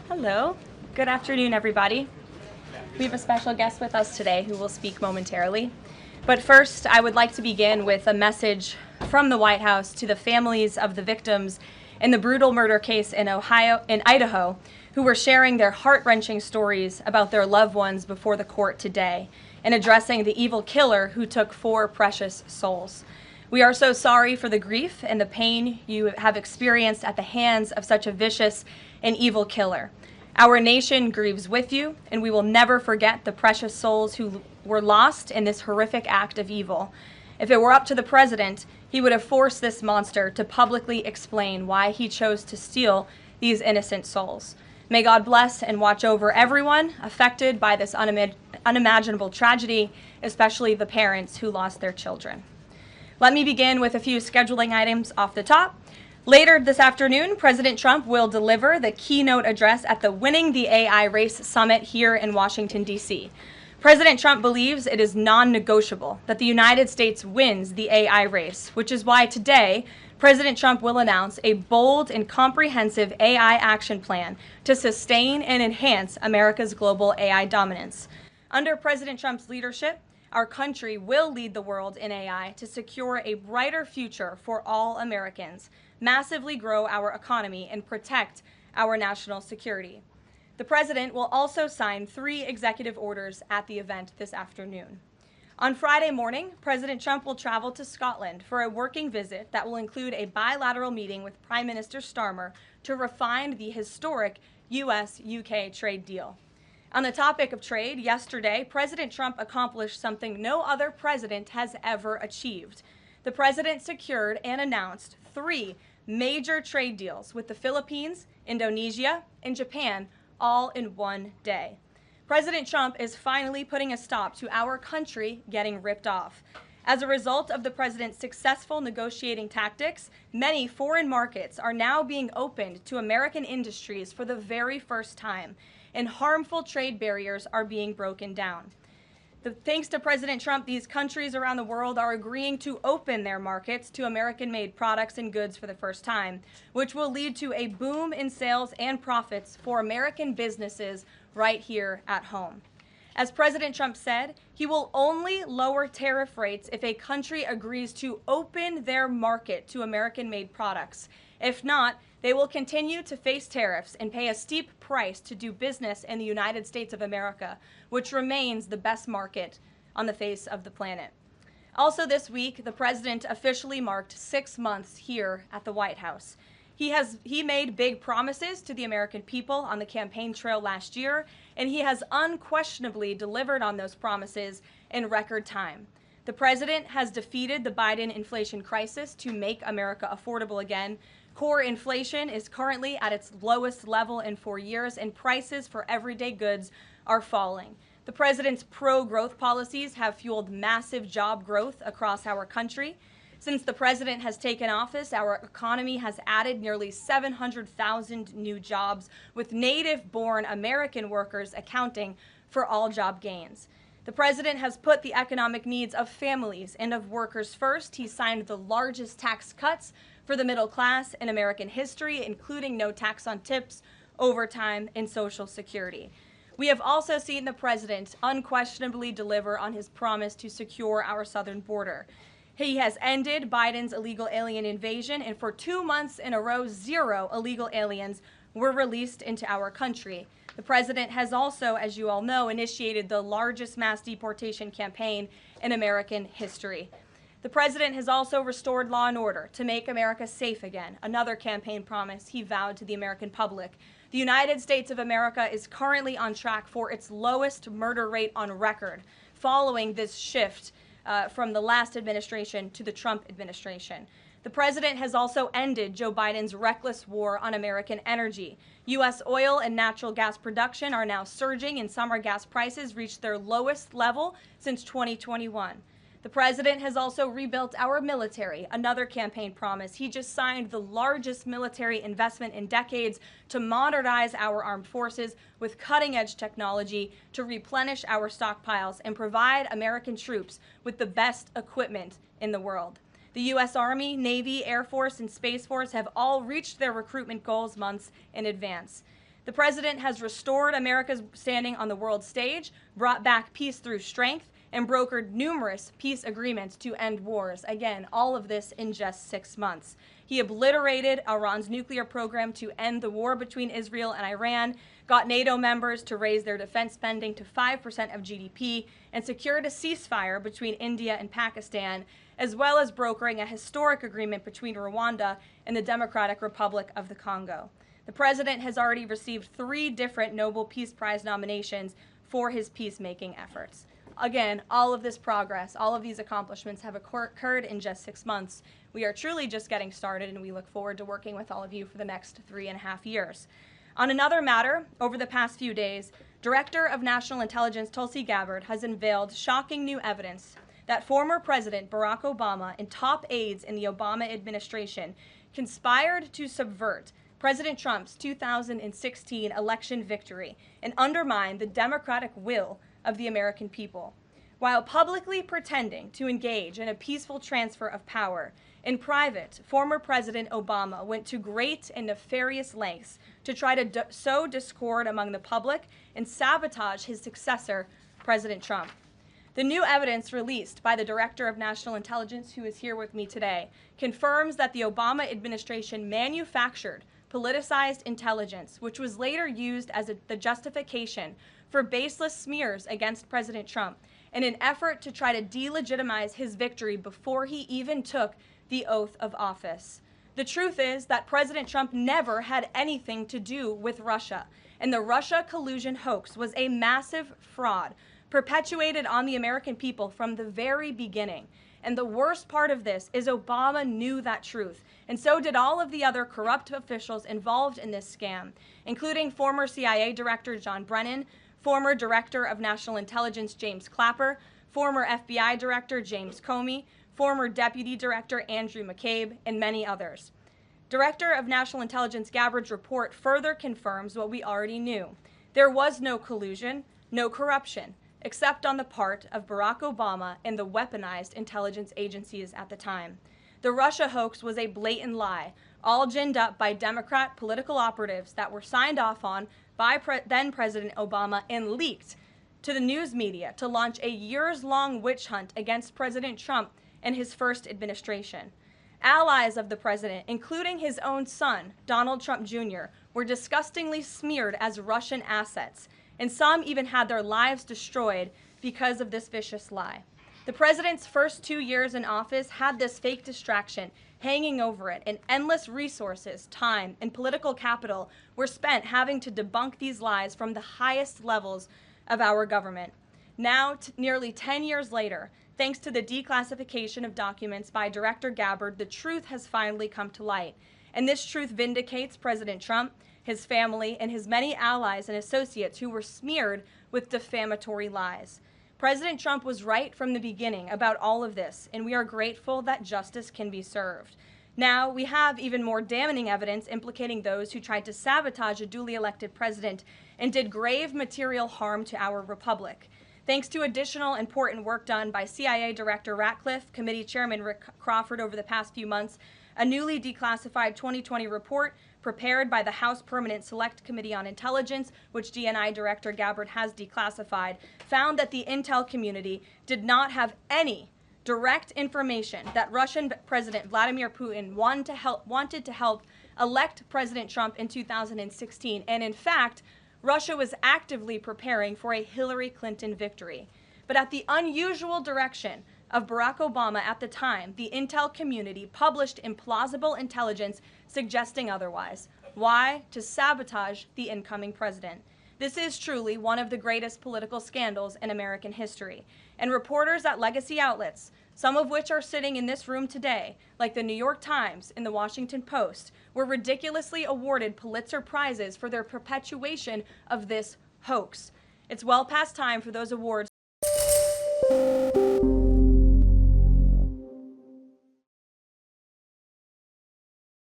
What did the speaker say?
Hello. Good afternoon, everybody. We have a special guest with us today who will speak momentarily. But first, I would like to begin with a message from the White House to the families of the victims in the brutal murder case in Idaho, who were sharing their heart-wrenching stories about their loved ones before the court today and addressing the evil killer who took 4 precious souls. We are so sorry for the grief and the pain you have experienced at the hands of such a vicious and evil killer. Our nation grieves with you, and we will never forget the precious souls who were lost in this horrific act of evil. If it were up to the president, he would have forced this monster to publicly explain why he chose to steal these innocent souls. May God bless and watch over everyone affected by this unimaginable tragedy, especially the parents who lost their children. Let me begin with a few scheduling items off the top. Later this afternoon, President Trump will deliver the keynote address at the Winning the AI Race Summit here in Washington, D.C. President Trump believes it is non-negotiable that the United States wins the AI race, which is why today, President Trump will announce a bold and comprehensive AI action plan to sustain and enhance America's global AI dominance. Under President Trump's leadership, our country will lead the world in AI to secure a brighter future for all Americans, massively grow our economy, and protect our national security. The president will also sign 3 executive orders at the event this afternoon. On Friday morning, President Trump will travel to Scotland for a working visit that will include a bilateral meeting with Prime Minister Starmer to refine the historic U.S.-UK trade deal. On the topic of trade, yesterday, President Trump accomplished something no other president has ever achieved. The president secured and announced 3 major trade deals with the Philippines, Indonesia, and Japan, all in one day. President Trump is finally putting a stop to our country getting ripped off. As a result of the president's successful negotiating tactics, many foreign markets are now being opened to American industries for the very first time, and harmful trade barriers are being broken down. Thanks to President Trump, these countries around the world are agreeing to open their markets to American-made products and goods for the first time, which will lead to a boom in sales and profits for American businesses right here at home. As President Trump said, he will only lower tariff rates if a country agrees to open their market to American-made products. If not, they will continue to face tariffs and pay a steep price to do business in the United States of America, which remains the best market on the face of the planet. Also this week, the president officially marked 6 months here at the White House. He made big promises to the American people on the campaign trail last year, and he has unquestionably delivered on those promises in record time. The president has defeated the Biden inflation crisis to make America affordable again. Core inflation is currently at its lowest level in 4 years, and prices for everyday goods are falling. The president's pro-growth policies have fueled massive job growth across our country. Since the president has taken office, our economy has added nearly 700,000 new jobs, with native-born American workers accounting for all job gains. The president has put the economic needs of families and of workers first. He signed the largest tax cuts for the middle class in American history, including no tax on tips, overtime, and Social Security. We have also seen the president unquestionably deliver on his promise to secure our southern border. He has ended Biden's illegal alien invasion, and for 2 months in a row, 0 illegal aliens were released into our country. The president has also, as you all know, initiated the largest mass deportation campaign in American history. The president has also restored law and order to make America safe again, another campaign promise he vowed to the American public. The United States of America is currently on track for its lowest murder rate on record, following this shift from the last administration to the Trump administration. The president has also ended Joe Biden's reckless war on American energy. U.S. oil and natural gas production are now surging, and summer gas prices reached their lowest level since 2021. The president has also rebuilt our military, another campaign promise. He just signed the largest military investment in decades to modernize our armed forces with cutting-edge technology to replenish our stockpiles and provide American troops with the best equipment in the world. The U.S. Army, Navy, Air Force, and Space Force have all reached their recruitment goals months in advance. The president has restored America's standing on the world stage, brought back peace through strength, and brokered numerous peace agreements to end wars. Again, all of this in just 6 months. He obliterated Iran's nuclear program to end the war between Israel and Iran, got NATO members to raise their defense spending to 5% of GDP, and secured a ceasefire between India and Pakistan, as well as brokering a historic agreement between Rwanda and the Democratic Republic of the Congo. The president has already received 3 different Nobel Peace Prize nominations for his peacemaking efforts. Again, all of this progress, all of these accomplishments have occurred in just 6 months. We are truly just getting started, and we look forward to working with all of you for the next 3.5 years. On another matter, over the past few days, Director of National Intelligence Tulsi Gabbard has unveiled shocking new evidence that former President Barack Obama and top aides in the Obama administration conspired to subvert President Trump's 2016 election victory and undermine the democratic will of the American people. While publicly pretending to engage in a peaceful transfer of power, in private, former President Obama went to great and nefarious lengths to try to sow discord among the public and sabotage his successor, President Trump. The new evidence released by the Director of National Intelligence, who is here with me today, confirms that the Obama administration manufactured politicized intelligence, which was later used as the justification for baseless smears against President Trump in an effort to try to delegitimize his victory before he even took the oath of office. The truth is that President Trump never had anything to do with Russia, and the Russia collusion hoax was a massive fraud perpetuated on the American people from the very beginning. And the worst part of this is Obama knew that truth, and so did all of the other corrupt officials involved in this scam, including former CIA Director John Brennan, former Director of National Intelligence James Clapper, former FBI Director James Comey, former Deputy Director Andrew McCabe, and many others. Director of National Intelligence Gabbard's report further confirms what we already knew. There was no collusion, no corruption, except on the part of Barack Obama and the weaponized intelligence agencies at the time. The Russia hoax was a blatant lie, all ginned up by Democrat political operatives that were signed off on by then President Obama and leaked to the news media to launch a years-long witch hunt against President Trump and his first administration. Allies of the president, including his own son, Donald Trump Jr., were disgustingly smeared as Russian assets, and some even had their lives destroyed because of this vicious lie. The president's first 2 years in office had this fake distraction hanging over it, and endless resources, time, and political capital were spent having to debunk these lies from the highest levels of our government. Now, nearly 10 years later, thanks to the declassification of documents by Director Gabbard, the truth has finally come to light. And this truth vindicates President Trump, his family, and his many allies and associates who were smeared with defamatory lies. President Trump was right from the beginning about all of this, and we are grateful that justice can be served. Now, we have even more damning evidence implicating those who tried to sabotage a duly elected president and did grave material harm to our republic. Thanks to additional important work done by CIA Director Ratcliffe, Committee Chairman Rick Crawford over the past few months, a newly declassified 2020 report prepared by the House Permanent Select Committee on Intelligence, which DNI Director Gabbard has declassified, found that the intel community did not have any direct information that Russian President Vladimir Putin wanted to help elect President Trump in 2016, and in fact, Russia was actively preparing for a Hillary Clinton victory. But at the unusual direction of Barack Obama at the time, the intel community published implausible intelligence suggesting otherwise. Why? To sabotage the incoming president. This is truly one of the greatest political scandals in American history. And reporters at legacy outlets, some of which are sitting in this room today, like the New York Times and the Washington Post, were ridiculously awarded Pulitzer Prizes for their perpetuation of this hoax. It's well past time for those awards